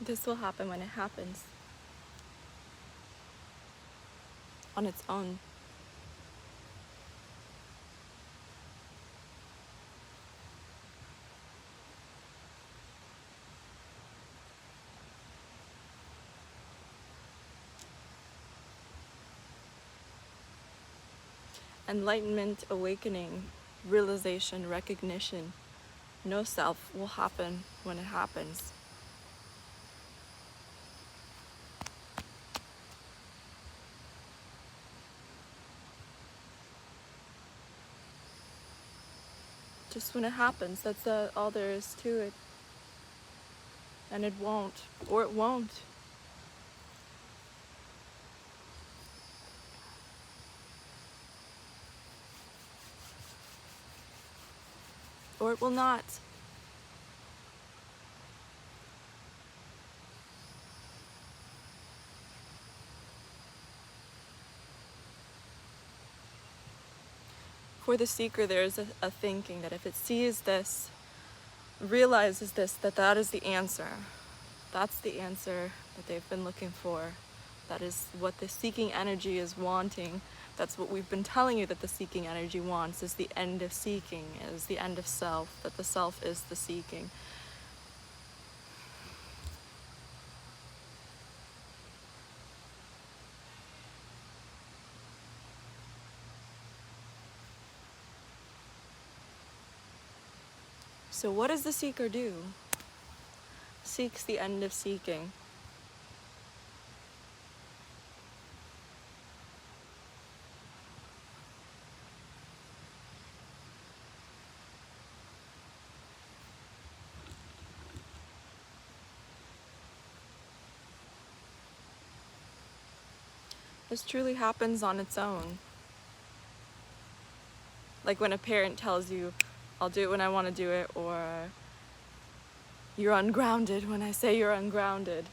This will happen when it happens. On its own. Enlightenment, awakening, realization, recognition, no self will happen when it happens. Just when it happens, that's all there is to it. And it won't, or it won't. Or it will not. For the seeker, there is a thinking that if it sees this, realizes this, that is the answer. That's the answer that they've been looking for. That is what the seeking energy is wanting. That's what we've been telling you that the seeking energy wants, is the end of seeking, is the end of self, that the self is the seeking. So what does the seeker do? Seeks the end of seeking. This truly happens on its own. Like when a parent tells you, I'll do it when I want to do it, or you're ungrounded when I say you're ungrounded.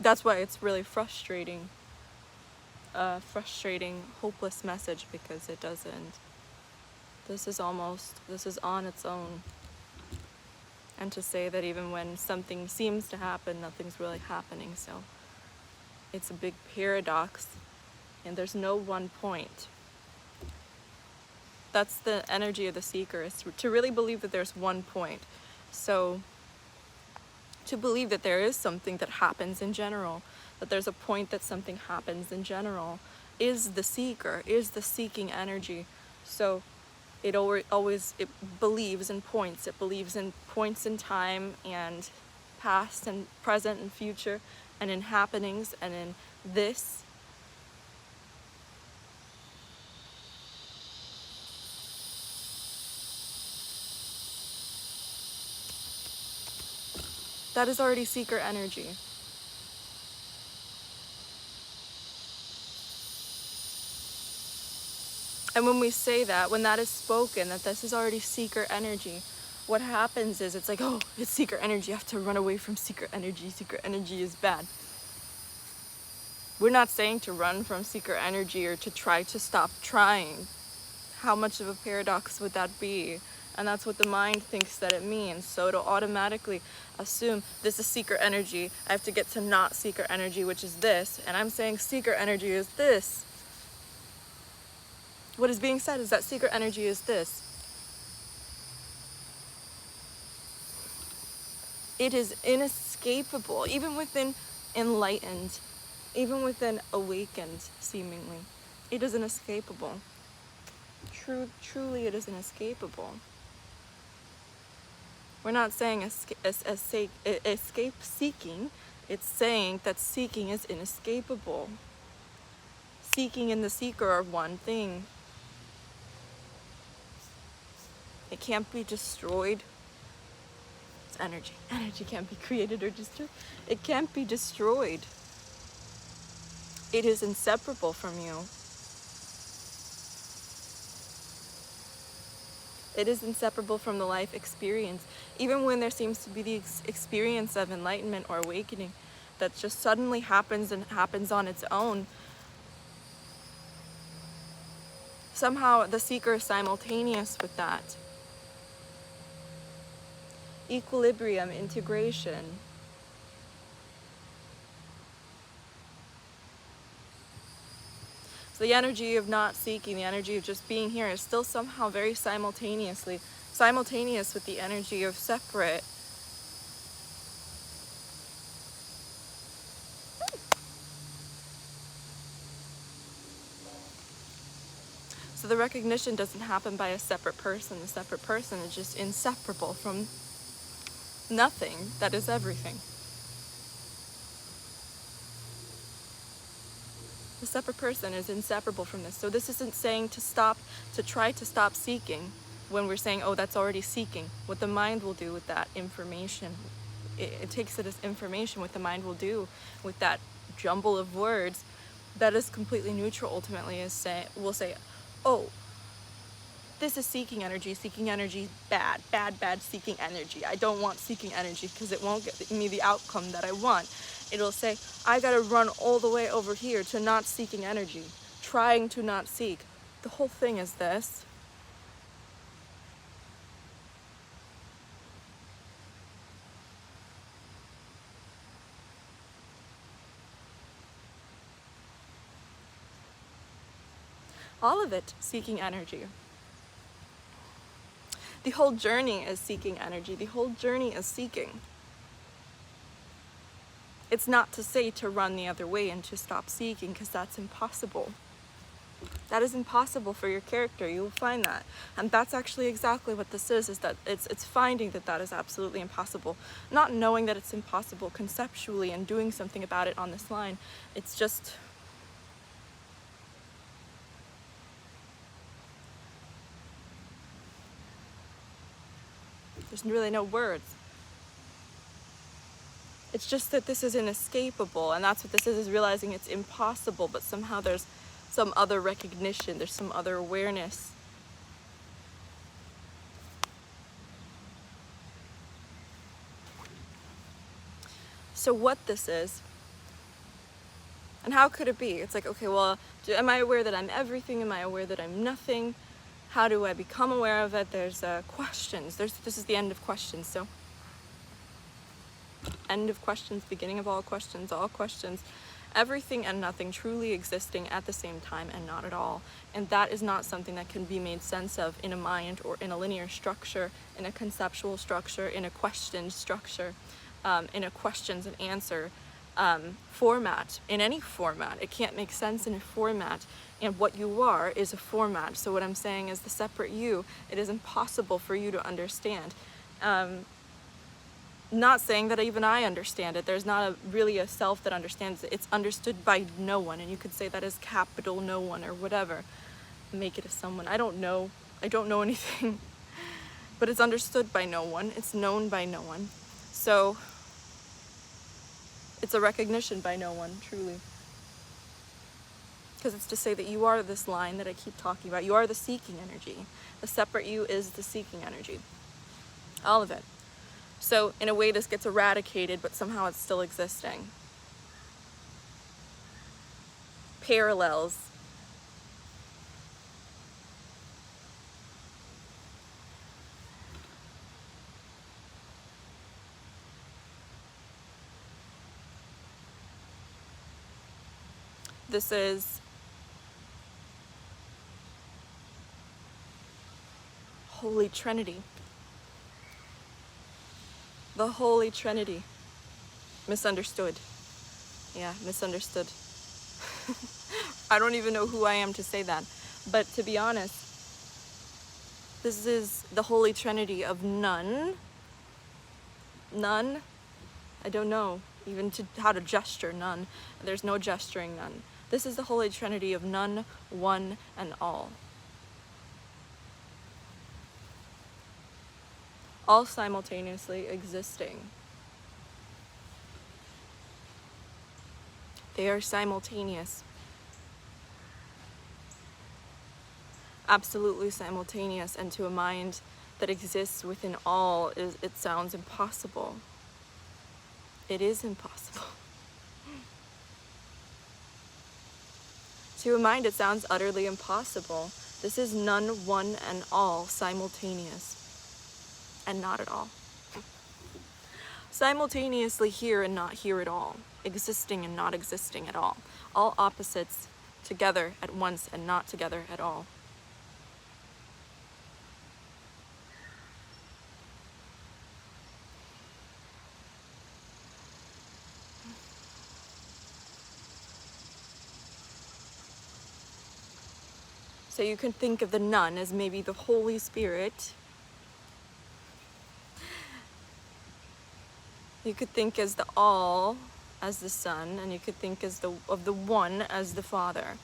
That's why it's really frustrating. A frustrating, hopeless message, because it doesn't. This is on its own. And to say that even when something seems to happen, nothing's really happening, so it's a big paradox, and there's no one point. That's the energy of the seeker, is to really believe that there's one point. So to believe that there is something that happens in general, that there's a point that something happens in general, is the seeker, is the seeking energy. So it always it believes in points. It believes in points in time, and past and present and future, and in happenings, and in this. That is already seeker energy. And when we say that, when that is spoken, that this is already seeker energy, what happens is it's like, oh, it's seeker energy. I have to run away from seeker energy. Seeker energy is bad. We're not saying to run from seeker energy or to try to stop trying. How much of a paradox would that be? And that's what the mind thinks that it means. So it'll automatically assume this is seeker energy. I have to get to not seeker energy, which is this. And I'm saying seeker energy is this. What is being said is that seeker energy is this. It is inescapable, even within enlightened, even within awakened, seemingly. It is inescapable. Truly it is inescapable. We're not saying escape seeking. It's saying that seeking is inescapable. Seeking and the seeker are one thing. It can't be destroyed. It's energy. Energy can't be created or destroyed. It can't be destroyed. It is inseparable from you. It is inseparable from the life experience. Even when there seems to be the experience of enlightenment or awakening that just suddenly happens and happens on its own, somehow the seeker is simultaneous with that. Equilibrium, integration. So the energy of not seeking, the energy of just being here is still somehow very simultaneous with the energy of separate. So the recognition doesn't happen by a separate person. The separate person is just inseparable from nothing that is everything. The separate person is inseparable from this. So this isn't saying to try to stop seeking when we're saying, oh, that's already seeking. What the mind will do with that information, it takes it as information. What the mind will do with that jumble of words that is completely neutral ultimately will say, oh, this is seeking energy bad seeking energy. I don't want seeking energy because it won't get me the outcome that I want. It'll say, I gotta run all the way over here to not seeking energy, trying to not seek. The whole thing is this. All of it seeking energy. The whole journey is seeking energy. The whole journey is seeking. It's not to say to run the other way and to stop seeking, because that's impossible. That is impossible for your character. You will find that. And that's actually exactly what this is that it's finding that is absolutely impossible. Not knowing that it's impossible conceptually and doing something about it on this line. It's just... there's really no words. It's just that this is inescapable, and that's what this is realizing it's impossible, but somehow there's some other recognition, there's some other awareness. So what this is, and how could it be? It's like, okay, well, am I aware that I'm everything? Am I aware that I'm nothing? How do I become aware of it? There's questions. This is the end of questions, so end of questions, beginning of all questions, everything and nothing truly existing at the same time and not at all. And that is not something that can be made sense of in a mind or in a linear structure, in a conceptual structure, in a question structure, in a questions and answer format, in any format. It can't make sense in a format, and what you are is a format. So what I'm saying is the separate you, it is impossible for you to understand. Not saying that even I understand it. There's not really a self that understands it. It's understood by no one, and you could say that as capital no one or whatever. Make it as someone. I don't know anything. But it's understood by no one. It's known by no one. So it's a recognition by no one, truly. Because it's to say that you are this line that I keep talking about. You are the seeking energy. The separate you is the seeking energy. All of it. So in a way this gets eradicated, but somehow it's still existing. Parallels. This is Holy Trinity. The Holy Trinity. Misunderstood. Yeah, misunderstood. I don't even know who I am to say that. But to be honest, this is the Holy Trinity of none. None? I don't know even how to gesture none. There's no gesturing none. This is the Holy Trinity of none, one, and all. All simultaneously existing. They are simultaneous. Absolutely simultaneous, and to a mind that exists within all, it sounds impossible. It is impossible. To a mind it sounds utterly impossible. This is none, one, and all simultaneous. And not at all. Simultaneously here and not here at all. Existing and not existing at all. All opposites together at once and not together at all. So you can think of the nun as maybe the Holy Spirit. You could think as the all as the Son, and you could think as of the one as the Father.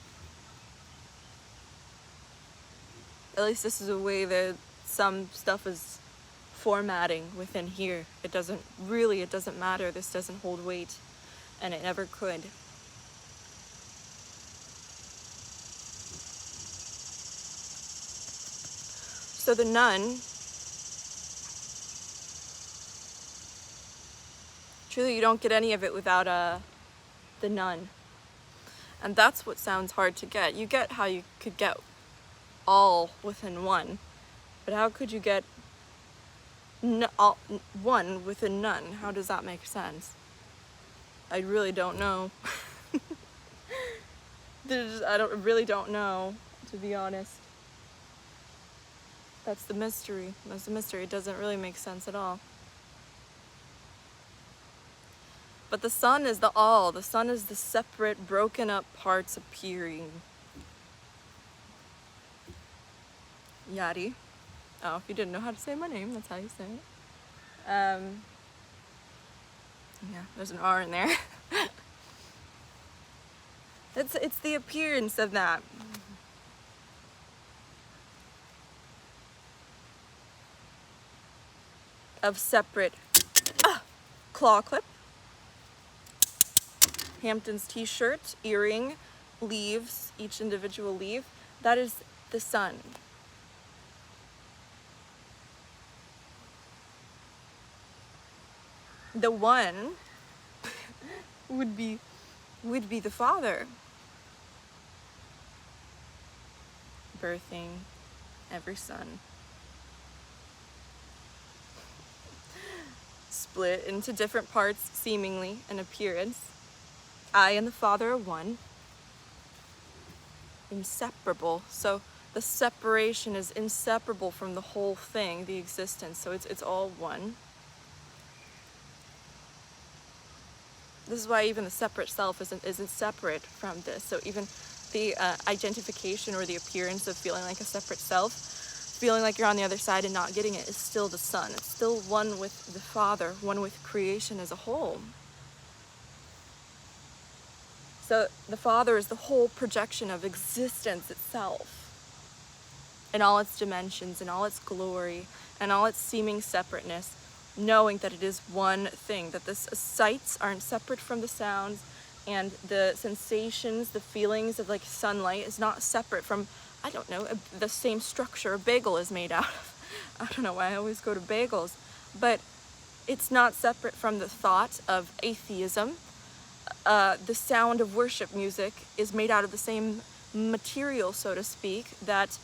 At least this is a way that some stuff is formatting within here. It doesn't matter. This doesn't hold weight, and it never could. So the nun, truly you don't get any of it without the nun. And that's what sounds hard to get. You get how you could get all within one, but how could you get one within none? How does that make sense? I really don't know. Really don't know, to be honest. That's the mystery. That's the mystery. It doesn't really make sense at all. But the Son is the all. The Son is the separate, broken up parts appearing. Yadi. Oh, if you didn't know how to say my name, that's how you say it. Yeah, there's an R in there. It's the appearance of that. Of separate claw clip, Hampton's t-shirt, earring, leaves, each individual leaf. That is the Son. The one would be the Father, birthing every son. Split into different parts, seemingly, in appearance. I and the Father are one. Inseparable. So the separation is inseparable from the whole thing, the existence. So it's all one. This is why even the separate self isn't separate from this. So even the identification or the appearance of feeling like a separate self, feeling like you're on the other side and not getting it, is still the Son. It's still one with the Father, one with creation as a whole. So the Father is the whole projection of existence itself, in all its dimensions, in all its glory, and all its seeming separateness, knowing that it is one thing, that the sights aren't separate from the sounds, and the sensations, the feelings of like sunlight is not separate from, I don't know, the same structure a bagel is made out of. I don't know why I always go to bagels, but it's not separate from the thought of atheism. The sound of worship music is made out of the same material, so to speak, that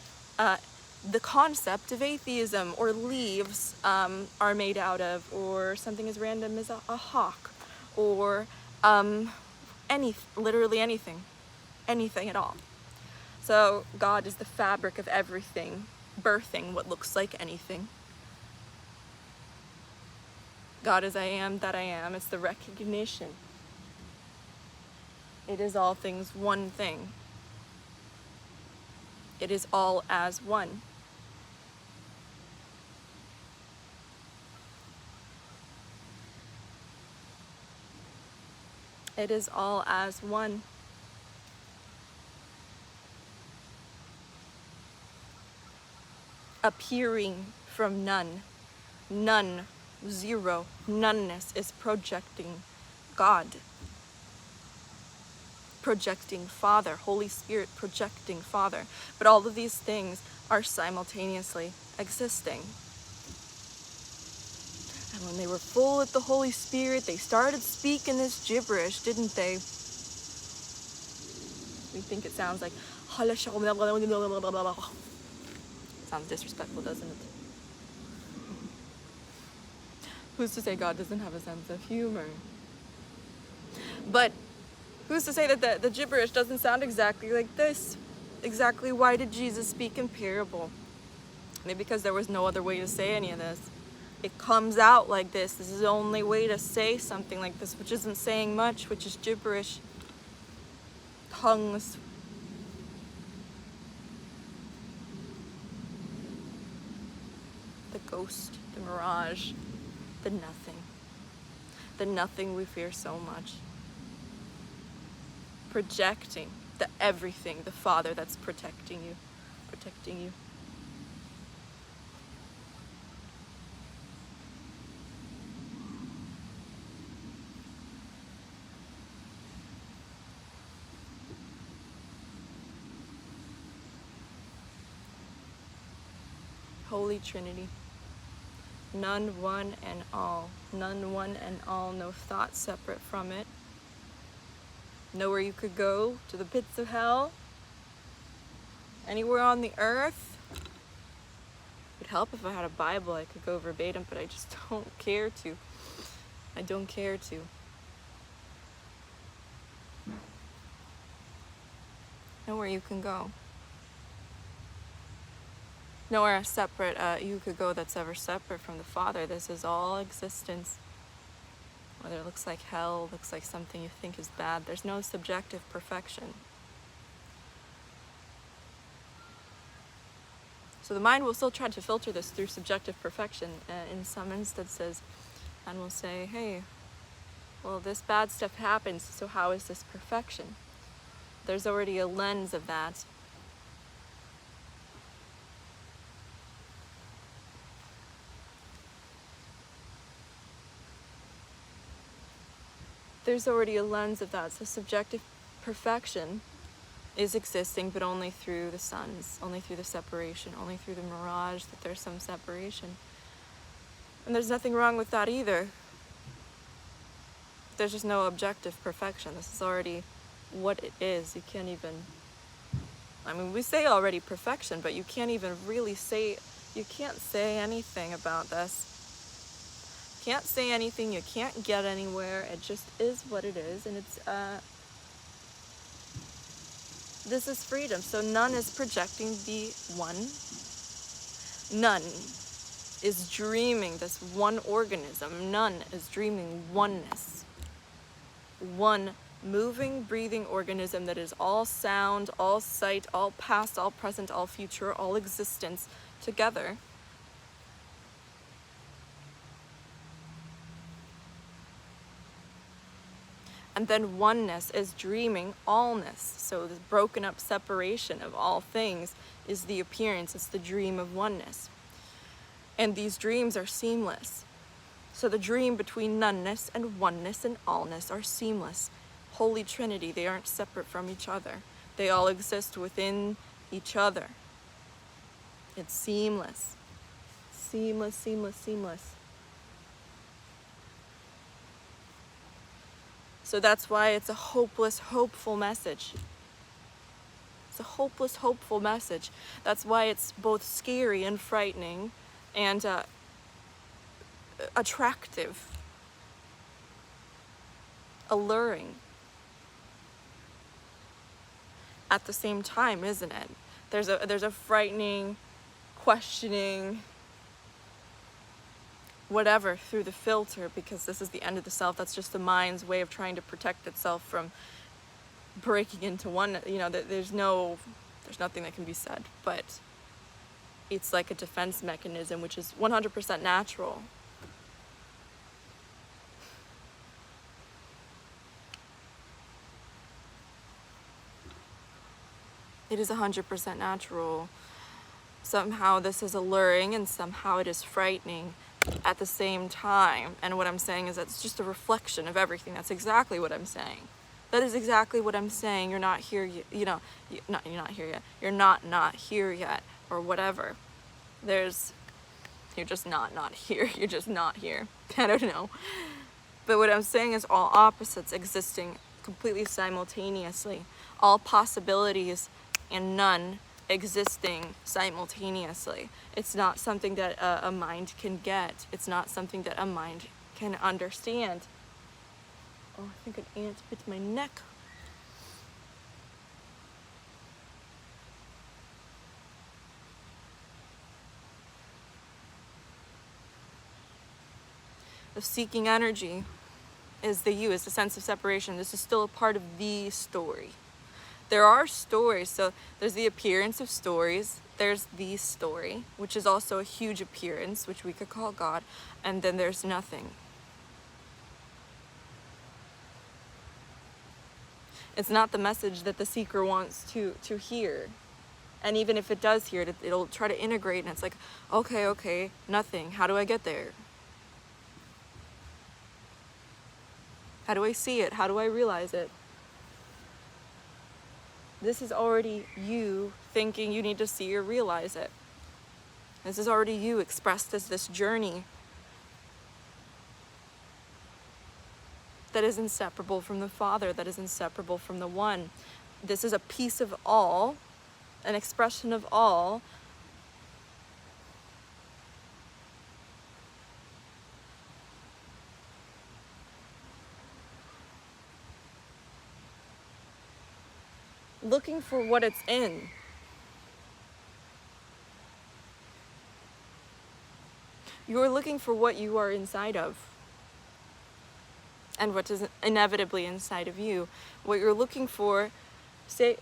the concept of atheism or leaves are made out of, or something as random as a hawk, or literally anything at all. So God is the fabric of everything, birthing what looks like anything. God is I am that I am. It's the recognition. It is all things one thing. It is all as one. It is all as one. Appearing from none. None, zero, noneness is projecting God. Projecting Father, Holy Spirit projecting Father. But all of these things are simultaneously existing. And when they were full of the Holy Spirit, they started speaking this gibberish, didn't they? We think it sounds like sounds disrespectful, doesn't it? Who's to say God doesn't have a sense of humor? But Who's to say that the gibberish doesn't sound exactly like this? Exactly why did Jesus speak in parable? Maybe because there was no other way to say any of this. It comes out like this. This is the only way to say something like this, which isn't saying much, which is gibberish. Tongues. The ghost, the mirage, the nothing. The nothing we fear so much. Projecting the everything, the Father that's protecting you. Protecting you. Holy Trinity. None, one, and all. None, one, and all. No thought separate from it. Nowhere you could go, to the pits of hell. Anywhere on the earth. It'd help if I had a Bible I could go verbatim, but I just don't care to. I don't care to. Nowhere you can go. Nowhere separate you could go that's ever separate from the Father. This is all existence. Whether it looks like hell, looks like something you think is bad, there's no subjective perfection. So the mind will still try to filter this through subjective perfection in some instances, and will say, hey, well, this bad stuff happens, so how is this perfection? There's already a lens of that. There's already a lens of that. So subjective perfection is existing, but only through the suns, only through the separation, only through the mirage that there's some separation. And there's nothing wrong with that either. There's just no objective perfection. This is already what it is. You can't even, I mean, we say already perfection, but you can't even really say, you can't say anything about this. Can't say anything, you can't get anywhere. It just is what it is, and it's this is freedom. So none is projecting the one. None is dreaming this one organism. None is dreaming oneness. One moving, breathing organism that is all sound, all sight, all past, all present, all future, all existence together. And then oneness is dreaming allness. So this broken up separation of all things is the appearance. It's the dream of oneness. And these dreams are seamless. So the dream between noneness and oneness and allness are seamless. Holy Trinity, they aren't separate from each other. They all exist within each other. It's seamless. Seamless, seamless, seamless. So that's why it's a hopeless, hopeful message. It's a hopeless, hopeful message. That's why it's both scary and frightening and attractive, alluring at the same time, isn't it? There's a frightening, questioning, whatever through the filter, because this is the end of the self. That's just the mind's way of trying to protect itself from breaking into one. You know, there's nothing that can be said, but it's like a defense mechanism, which is 100% natural. It is 100% natural. Somehow this is alluring and somehow it is frightening at the same time. And what I'm saying is that's just a reflection of everything. That's exactly what I'm saying. That is exactly what I'm saying. You're not here, you're not here yet. You're not here yet, or whatever. You're just not here. You're just not here. I don't know. But what I'm saying is all opposites existing completely simultaneously. All possibilities and none existing simultaneously. It's not something that a mind can get. It's not something that a mind can understand. Oh, I think an ant bit my neck. The seeking energy is the you, is the sense of separation. This is still a part of the story. There are stories, so there's the appearance of stories, there's the story, which is also a huge appearance, which we could call God, and then there's nothing. It's not the message that the seeker wants to hear. And even if it does hear it, it'll try to integrate, and it's like, okay, nothing. How do I get there? How do I see it? How do I realize it? This is already you thinking you need to see or realize it. This is already you expressed as this journey that is inseparable from the Father, that is inseparable from the One. This is a piece of all, an expression of all. Looking for what it's in. You're looking for what you are inside of. And what is inevitably inside of you. What you're looking for, say,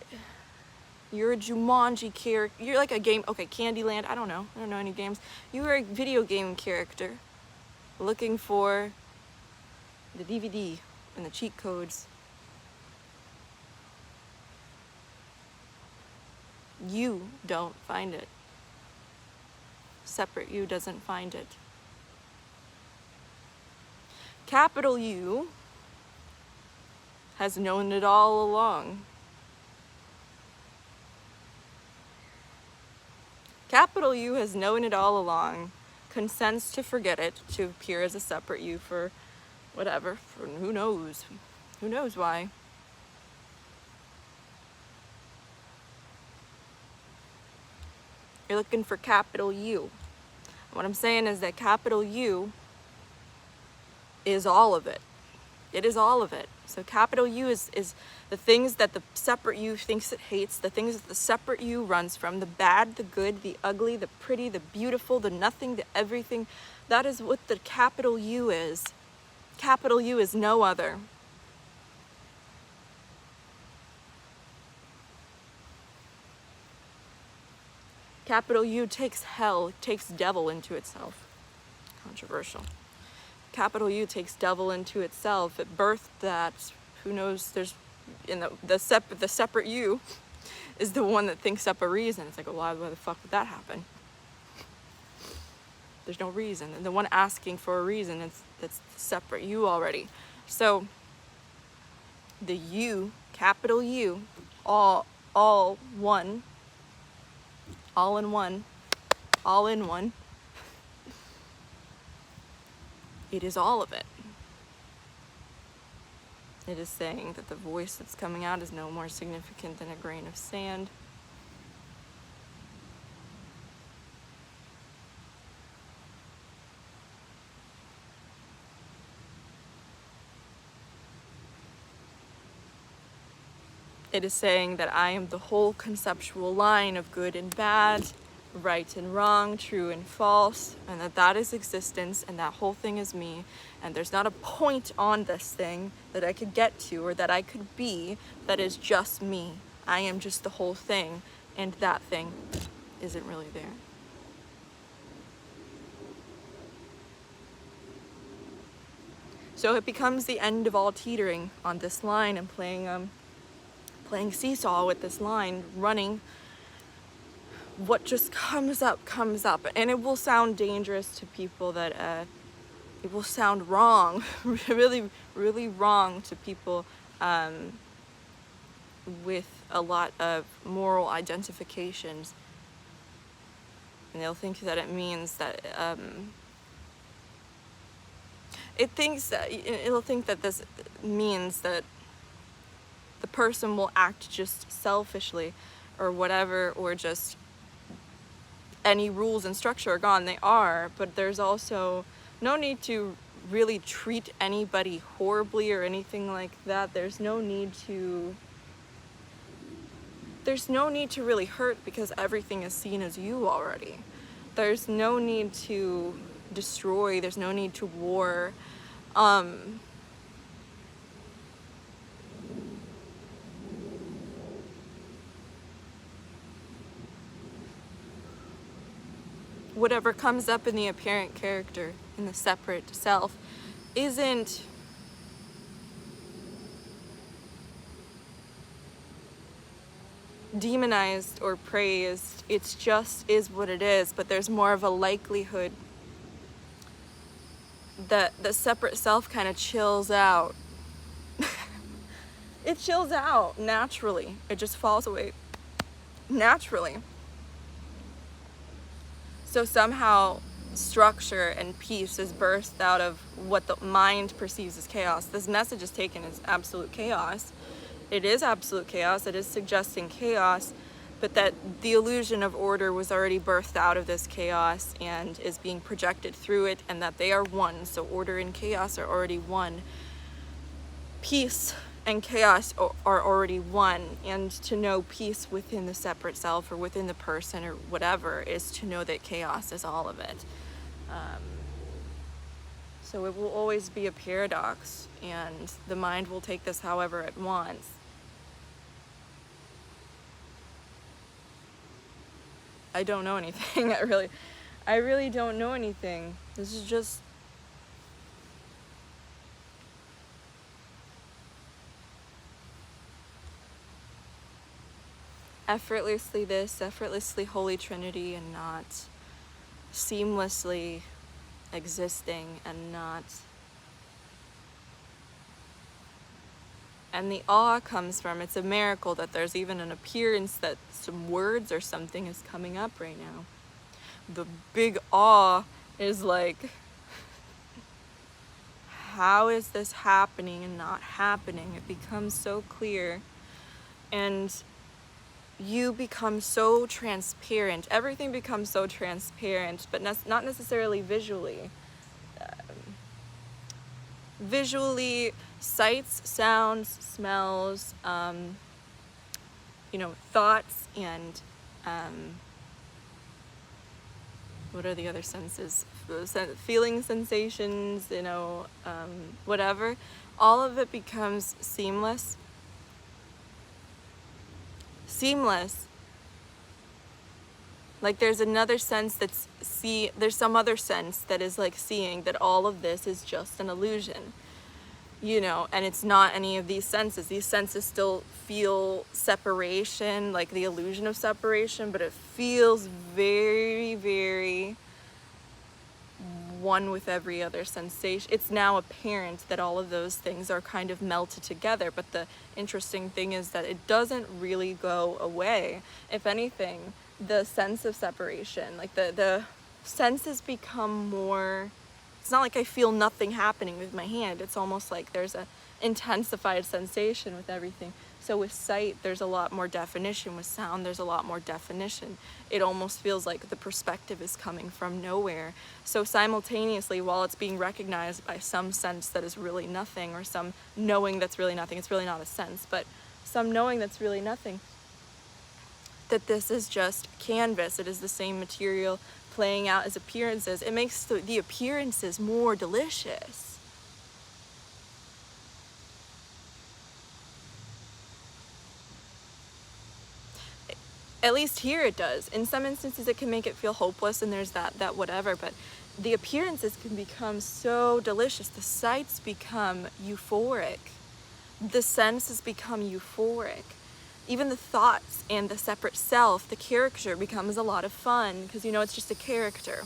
you're a Jumanji character. You're like a game, okay, Candyland, I don't know any games. You are a video game character looking for the DVD and the cheat codes. You don't find it. Separate you doesn't find it. Capital U has known it all along. Capital U has known it all along, consents to forget it, to appear as a separate you for whatever, for who knows why. You're looking for capital U. What I'm saying is that capital U is all of it. It is all of it. So capital U is the things that the separate you thinks it hates, the things that the separate you runs from, the bad, the good, the ugly, the pretty, the beautiful, the nothing, the everything. That is what the capital U is. Capital U is no other. Capital U takes hell, takes devil into itself. Controversial. Capital U takes devil into itself. It birthed that. Who knows? There's in the separate you is the one that thinks up a reason. It's like, well, why the fuck would that happen? There's no reason. And the one asking for a reason, that's separate you already. So the you, capital U, all one, all in one, all in one. It is all of it. It is saying that the voice that's coming out is no more significant than a grain of sand. It is saying that I am the whole conceptual line of good and bad, right and wrong, true and false, and that is existence, and that whole thing is me, and there's not a point on this thing that I could get to or that I could be that is just me. I am just the whole thing, and that thing isn't really there. So it becomes the end of all teetering on this line and playing seesaw with this line, running. What just comes up, and it will sound dangerous to people, that it will sound wrong, really, really wrong to people with a lot of moral identifications, and they'll think that it means that it'll think that this means that the person will act just selfishly or whatever, or just any rules and structure are gone. They are, but there's also no need to really treat anybody horribly or anything like that. There's no need to really hurt, because everything is seen as you already. There's no need to destroy. There's no need to war. Whatever comes up in the apparent character, in the separate self, isn't demonized or praised. It's just is what it is, but there's more of a likelihood that the separate self kind of chills out. It chills out naturally. It just falls away naturally. So somehow structure and peace is birthed out of what the mind perceives as chaos. This message is taken as absolute chaos. It is absolute chaos. It is suggesting chaos, but that the illusion of order was already birthed out of this chaos and is being projected through it, and that they are one. So order and chaos are already one. Peace and chaos are already one, and to know peace within the separate self or within the person or whatever is to know that chaos is all of it. So it will always be a paradox, and the mind will take this however it wants. I don't know anything. I really don't know anything. This is just effortlessly this, effortlessly Holy Trinity, and not seamlessly existing, and not. And the awe comes from, it's a miracle that there's even an appearance that some words or something is coming up right now. The big awe is like, how is this happening and not happening? It becomes so clear, and you become so transparent. Everything becomes so transparent, but not necessarily visually. Visually, sights, sounds, smells, thoughts, and what are the other senses? Feeling sensations, whatever. All of it becomes seamless. Like there's another sense there's some other sense that is like seeing that all of this is just an illusion, and it's not any of these senses. These senses still feel separation, like the illusion of separation, but it feels very, very one with every other sensation. It's now apparent that all of those things are kind of melted together, but the interesting thing is that it doesn't really go away. If anything, the sense of separation, like the senses become more. It's not like I feel nothing happening with my hand. It's almost like there's a intensified sensation with everything. So with sight, there's a lot more definition. With sound, there's a lot more definition. It almost feels like the perspective is coming from nowhere. So simultaneously, while it's being recognized by some sense that is really nothing, or some knowing that's really nothing, it's really not a sense, but some knowing that's really nothing, that this is just canvas. It is the same material playing out as appearances. It makes the appearances more delicious. At least here it does. In some instances it can make it feel hopeless, and there's that whatever, but the appearances can become so delicious. The sights become euphoric. The senses become euphoric. Even the thoughts and the separate self, the character, becomes a lot of fun, because it's just a character.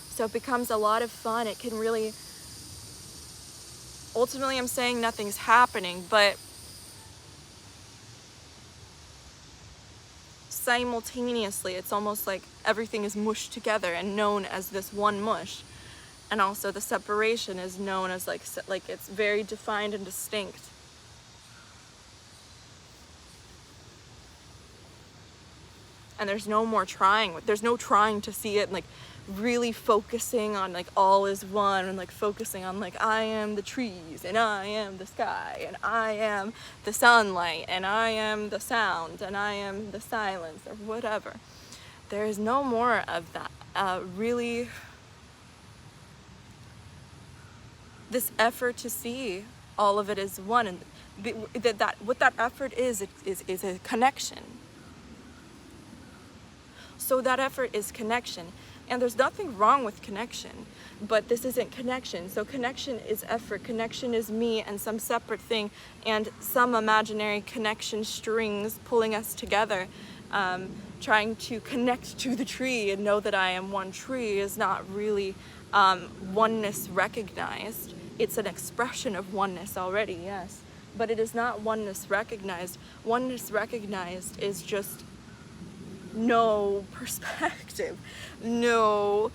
So it becomes a lot of fun. It can really, ultimately I'm saying nothing's happening, but simultaneously it's almost like everything is mushed together and known as this one mush. And also the separation is known as like it's very defined and distinct. And there's no more trying. There's no trying to see it and like really focusing on like all is one, and like focusing on like I am the trees, and I am the sky, and I am the sunlight, and I am the sound, and I am the silence, or whatever. There is no more of that. really this effort to see all of it as one, and what that effort is a connection. So that effort is connection, and there's nothing wrong with connection, but this isn't connection. So connection is effort, connection is me and some separate thing, and some imaginary connection strings pulling us together. Trying to connect to the tree and know that I am one tree is not really oneness recognized. It's an expression of oneness already, yes, but it is not oneness recognized. Oneness recognized is just no perspective, no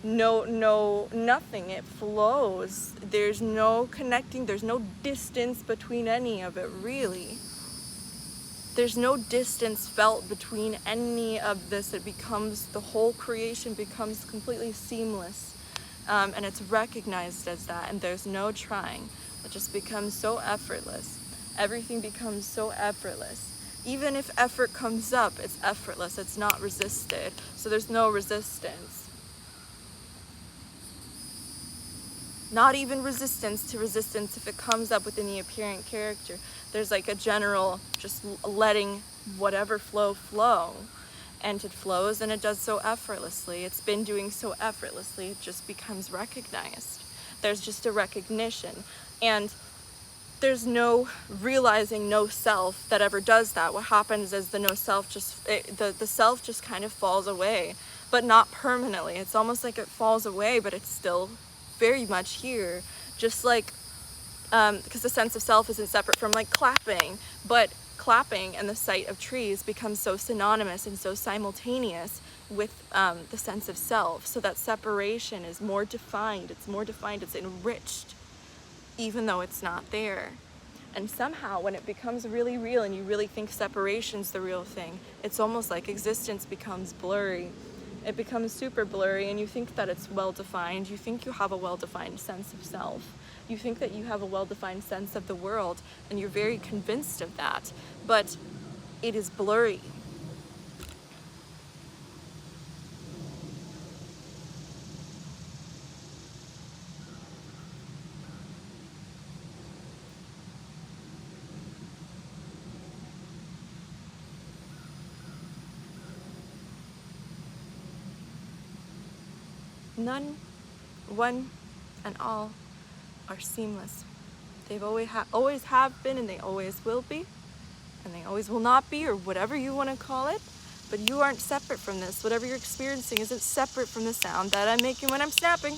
nothing. It flows. There's no connecting, there's no distance between any of it, really. There's no distance felt between any of this. It becomes, the whole creation becomes completely seamless, and it's recognized as that, and there's no trying. It just becomes so effortless. Everything becomes so effortless. Even if effort comes up, it's effortless. It's not resisted. So there's no resistance. Not even resistance to resistance if it comes up within the apparent character. There's like a general just letting whatever flow, and it flows, and it does so effortlessly. It's been doing so effortlessly, it just becomes recognized. There's just a recognition, and there's no realizing no self that ever does that. What happens is the no self the self just kind of falls away, but not permanently. It's almost like it falls away, but it's still very much here. Just like, because the sense of self isn't separate from like clapping, but clapping and the sight of trees becomes so synonymous and so simultaneous with the sense of self. So that separation is more defined, it's enriched, even though it's not there. And somehow when it becomes really real and you really think separation's the real thing, it's almost like existence becomes blurry. It becomes super blurry, and you think that it's well-defined. You think you have a well-defined sense of self. You think that you have a well-defined sense of the world, and you're very convinced of that, but it is blurry. None, one, and all are seamless. They've always have been, and they always will be, and they always will not be, or whatever you want to call it. But you aren't separate from this. Whatever you're experiencing isn't separate from the sound that I'm making when I'm snapping.